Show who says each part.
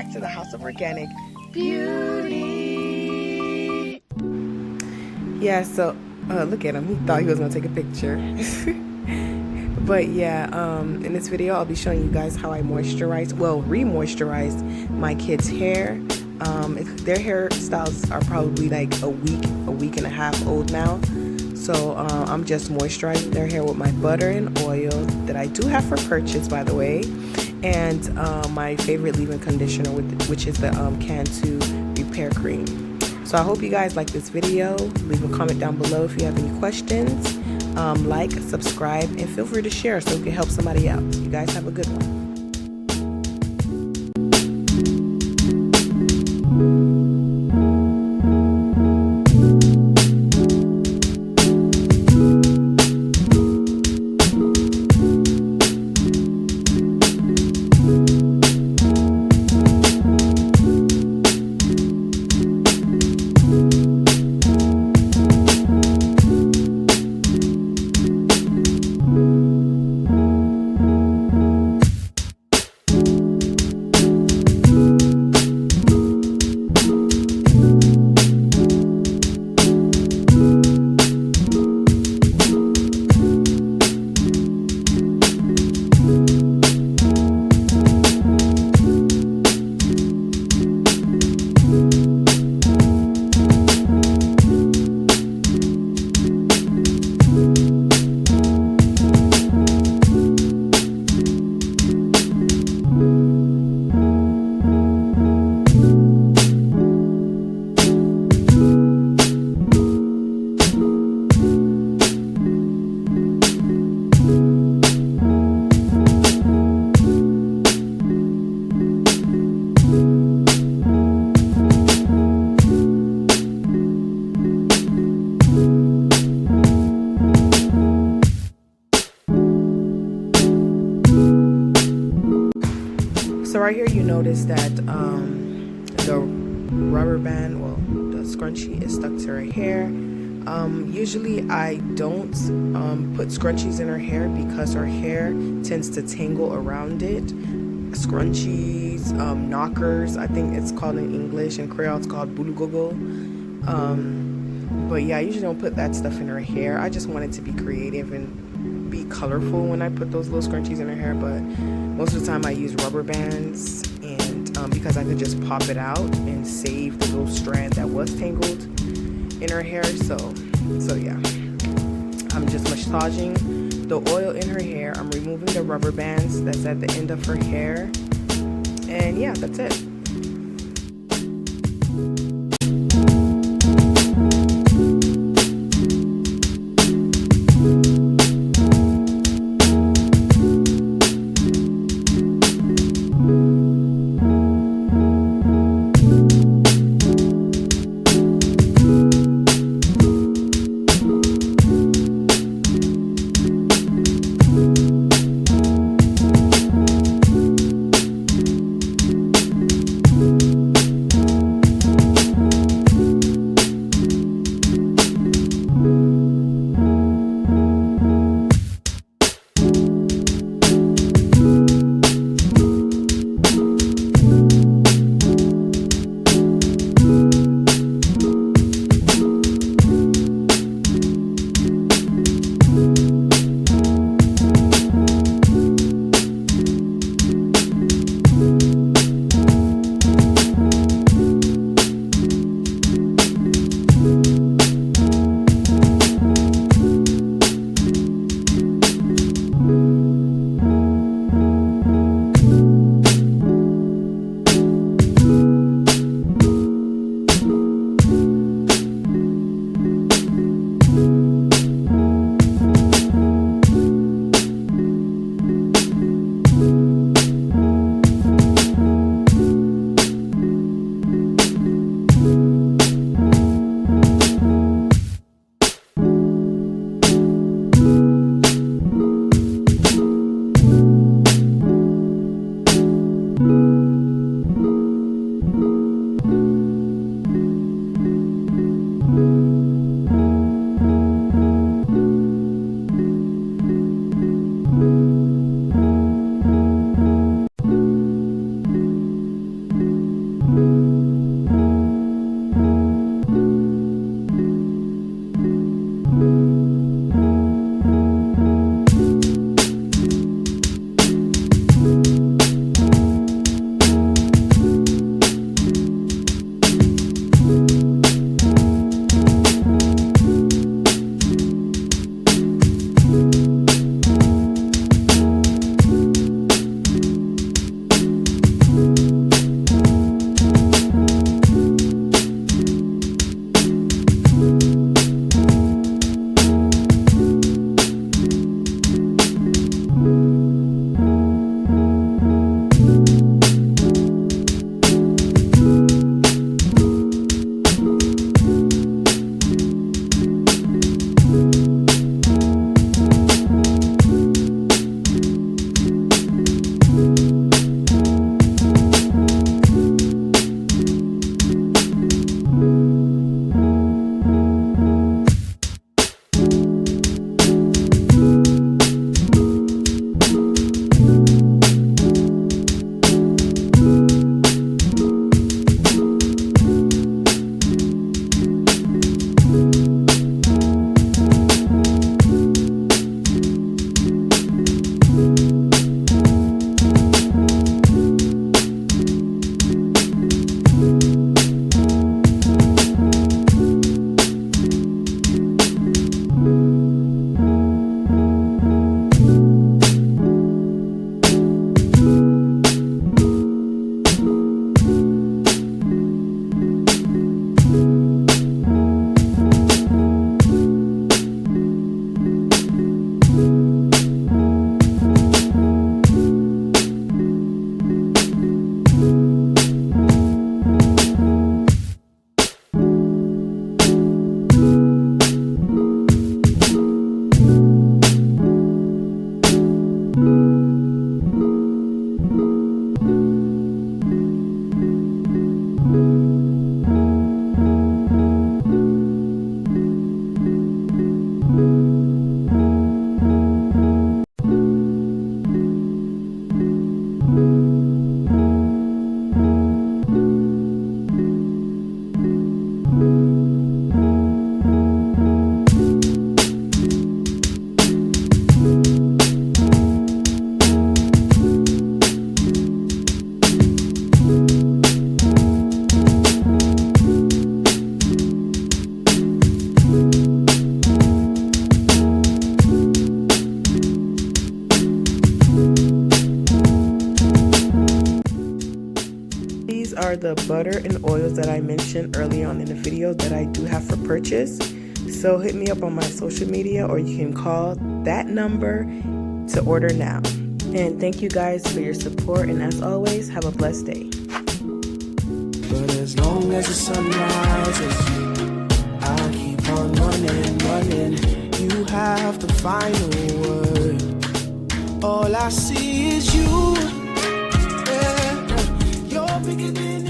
Speaker 1: back to the House of Organic Beauty. Yeah, so look at him. He thought he was gonna take a picture. But yeah, in this video I'll be showing you guys how I moisturize, well, re-moisturize my kids' hair. Their hairstyles are probably like a week and a half old now. So I'm just moisturizing their hair with my butter and oil that I do have for purchase, by the way, and my favorite leave-in conditioner, which is the Cantu Repair Cream. So I hope you guys like this video. Leave a comment down below if you have any questions. Like, subscribe, and feel free to share so we can help somebody out. You guys have a good one. So right here you notice that the rubber band, well, the scrunchie is stuck to her hair. Usually I don't put scrunchies in her hair because her hair tends to tangle around it. Scrunchies, knockers, I think it's called in English, and Creole it's called bulugogo. But yeah, I usually don't put that stuff in her hair. I just wanted to be creative and be colorful when I put those little scrunchies in her hair, but most of the time I use rubber bands, and because I could just pop it out and save the little strand that was tangled in her hair. So yeah, I'm just massaging the oil in her hair. I'm removing the rubber bands that's at the end of her hair, and yeah, that's it. are the butter and oils that I mentioned early on in the video that I do have for purchase. So hit me up on my social media, or you can call that number to order now. And thank you guys for your support, and as always, have a blessed day.
Speaker 2: But as long as the sun rises, I'll keep on running, running. You have the final word. All I see is you. Yeah. You're bigger than